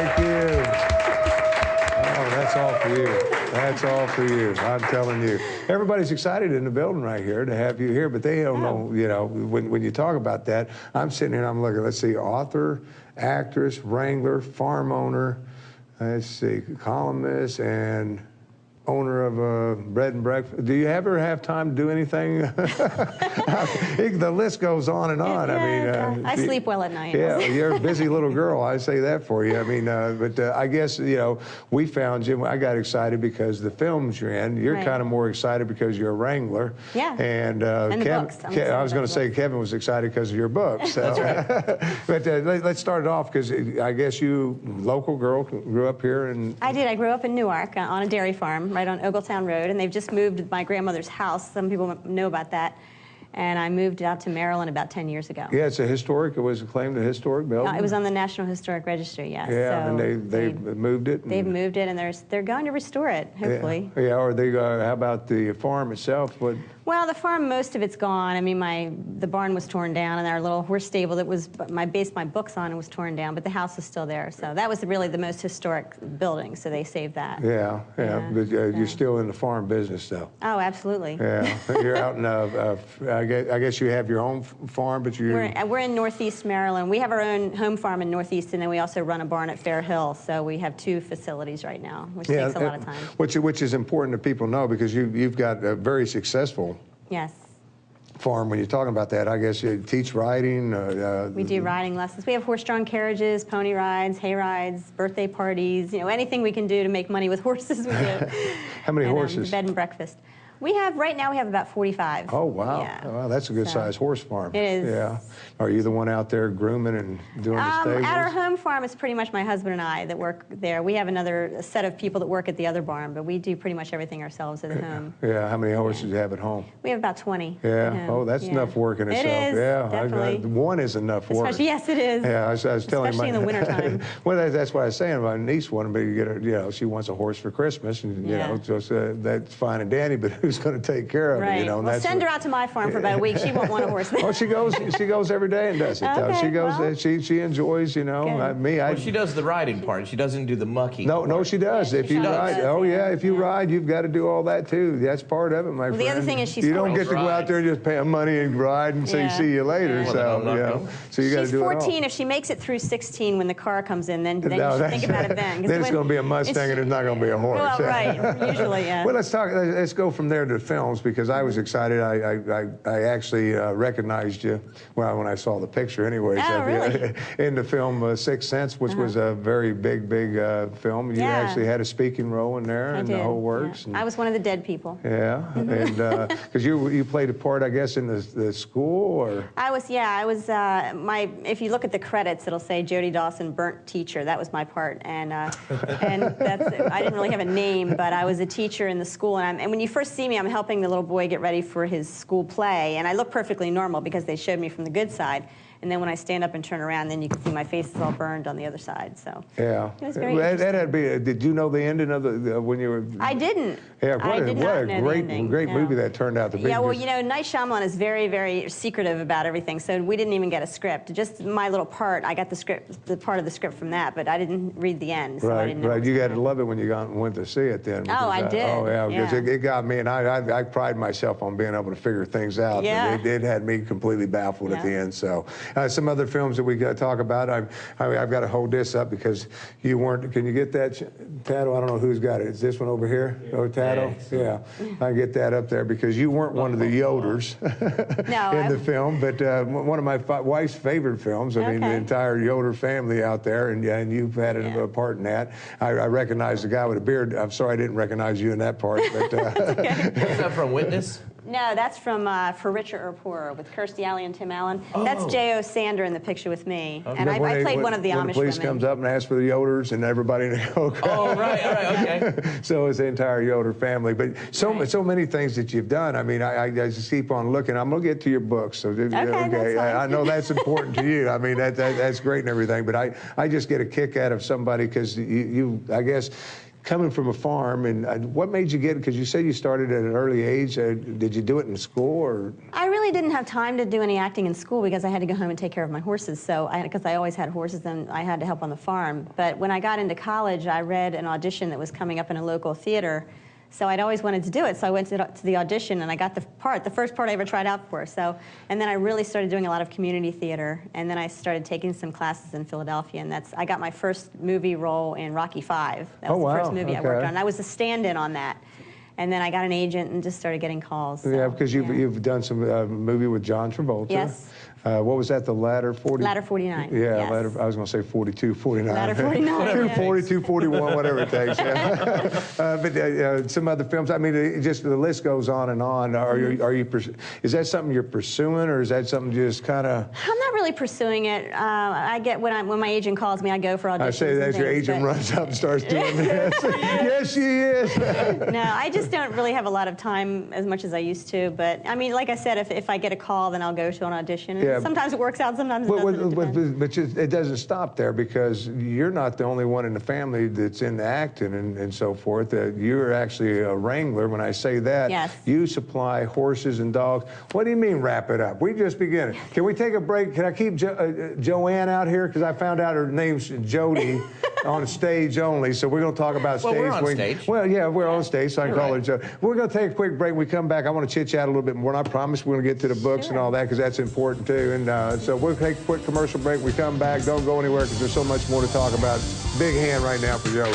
Thank you. Oh, that's all for you. That's all for you. I'm telling you. Everybody's excited in the building right here to have you here, but they don't know, you know, when you talk about that, I'm sitting here and I'm looking, let's see, author, actress, wrangler, farm owner, let's see, columnist, and owner of a bread and breakfast. Do you ever have time to do anything? The list goes on and on. Yeah, I mean, I sleep well at night. Yeah, you're a busy little girl. I say that for you. I mean, but I guess, you know, we found you. I got excited because the films you're in. You're Right. kind of more excited because you're a wrangler. Yeah. And the Kevin, books. I was going to say Kevin was excited because of your books. So. That's right. But let's start it off because I guess you, local girl, grew up here and. I did. I grew up in Newark on a dairy farm right on Ogletown Road, and they've just moved to my grandmother's house. Some people know about that. And I moved out to Maryland about 10 years ago. Yeah, it's a historic. It was claimed a historic building. It was on the National Historic Register, yes. Yeah, so and they moved it. They've moved it, and they're going to restore it, hopefully. Yeah, or they. How about the farm itself? What? Well, the farm, most of it's gone. I mean, the barn was torn down, and our little horse stable that was my books on was torn down, but the house is still there. So that was really the most historic building, so they saved that. Yeah. But you're still in the farm business, though. Oh, absolutely. Yeah, you're out in. I guess you have your own farm, but we're in Northeast Maryland. We have our own home farm in Northeast, and then we also run a barn at Fair Hill. So we have 2 facilities right now, which takes a lot of time. Which is important to people know because you've got a very successful. Yes. Farm. When you're talking about that, I guess you teach riding. We do riding lessons. We have horse-drawn carriages, pony rides, hay rides, birthday parties. You know, anything we can do to make money with horses, we do. How many horses? Bed and breakfast. Right now we have about 45. Oh, wow. Yeah. Wow, that's a good-sized horse farm. It is. Yeah. Are you the one out there grooming and doing the stables? At our home farm, it's pretty much my husband and I that work there. We have another set of people that work at the other barn, but we do pretty much everything ourselves at home. Yeah. How many horses do you have at home? We have about 20. Yeah. Oh, that's enough work in itself. It is, yeah. definitely. One is enough work. Yes, it is. Yeah, I was telling especially in the wintertime. Well, that's what I was saying. My niece wanted me to get her. You know, she wants a horse for Christmas, and you know, just that's fine and dandy. But who's going to take care of it? Right. You know, Well, send her out to my farm for about a week. She won't want a horse. Oh, she goes every day and does it. Okay, She goes. well, she enjoys. You know, Well, she does the riding part. She doesn't do the mucking. No, she does. Yeah, if you ride, if you ride, you've got to do all that too. That's part of it, my friend. The other thing is she's you don't get to go out there and just pay them money and ride and say see you later. So you got to do it all. She's 14. If she makes it through 16 when the car comes in, then you should think about it then. Then it's going to be a Mustang and it's not going to be a horse. Well, right. Usually, yeah. Well, let's go from there to films because I was excited. I actually recognized you when I saw the picture anyways. Oh, really? In the film Sixth Sense, which was a very big film. You actually had a speaking role in there and the whole works. Yeah. I was one of the dead people. Yeah, and because you played a part, I guess, in the school or? I was. If you look at the credits, it'll say Jody Dawson, burnt teacher. That was my part, and that's I didn't really have a name, but I was a teacher in the school. And when you first see me, I'm helping the little boy get ready for his school play, and I look perfectly normal because they showed me from the good side. And then when I stand up and turn around, then you can see my face is all burned on the other side. So yeah, it was very interesting. That had to be. Did you know the ending of when you were? I didn't. Yeah, what a great movie that turned out to be. Yeah, well, you know, Night Shyamalan is very, very secretive about everything. So we didn't even get a script. Just my little part. I got the part of the script from that, but I didn't read the end. So I didn't know You got to love it when you went to see it then. Oh, I did. Oh yeah, because it got me, and I pride myself on being able to figure things out. Yeah. And it had me completely baffled at the end. So some other films that we got to talk about. I've got to hold this up because you weren't. Can you get that, Tato? I don't know who's got it. Is this one over here? Oh, Tato? Yeah. I get that up there because you weren't one of the Yoders in the film, but one of my wife's favorite films. I mean, the entire Yoder family out there, and you've had a part in that. I recognize the guy with a beard. I'm sorry I didn't recognize you in that part. But, Is that from Witness? No, that's from For Richer or Poorer with Kirstie Alley and Tim Allen. That's J.O. Sander in the picture with me. Okay. And I played one of the Amish women. When the police comes up and asks for the Yoders and everybody in the whole Oh, right, okay. So it's the entire Yoder family. But so many things that you've done. I mean, I just keep on looking. I'm going to get to your books. So, okay. That's fine. I know that's important to you. I mean, that's great and everything. But I just get a kick out of somebody because I guess, coming from a farm, and what made you get it? Because you said you started at an early age. Did you do it in school, or? I really didn't have time to do any acting in school because I had to go home and take care of my horses. So, because I always had horses and I had to help on the farm. But when I got into college, I read an audition that was coming up in a local theater. So I'd always wanted to do it. So I went to the audition and I got the first part I ever tried out for. So, and then I really started doing a lot of community theater. And then I started taking some classes in Philadelphia. And I got my first movie role in Rocky V. That was the first movie I worked on. And I was a stand-in on that. And then I got an agent and just started getting calls. So, yeah, because you've done some movie with John Travolta. Yes. What was that, the Ladder 40? Ladder 49. Yeah, yes. Ladder, I was going to say 42, 49. Ladder 49. 42, 41, whatever it takes. Yeah. But some other films, I mean, just the list goes on and on. Is that something you're pursuing, or is that something just kind of? I'm not really pursuing it. I get when my agent calls me, I go for auditions. I say that your agent runs up and starts doing this. Yes, she is. No, I just don't really have a lot of time as much as I used to. But I mean, like I said, if I get a call, then I'll go to an audition. And sometimes it works out, sometimes it doesn't. But it doesn't stop there, because you're not the only one in the family that's into acting and so forth. You're actually a wrangler. When I say that, yes. You supply horses and dogs. What do you mean wrap it up? We just beginning. Can we take a break? Can I keep Joann out here? Because I found out her name's Jody. On stage only, so we're going to talk about stage. Well, we're on stage. Well, yeah, we're on stage, so I can call her Joe. We're going to take a quick break. When we come back, I want to chit-chat a little bit more, and I promise we're going to get to the books and all that, because that's important, too. And so we'll take a quick commercial break. We come back. Don't go anywhere, because there's so much more to talk about. Big hand right now for Jody.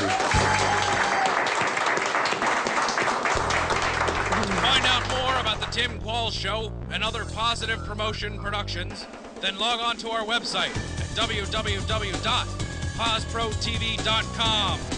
Find out more about the Tim Qualls Show and other Positive Promotion productions, then log on to our website at www.posprotv.com.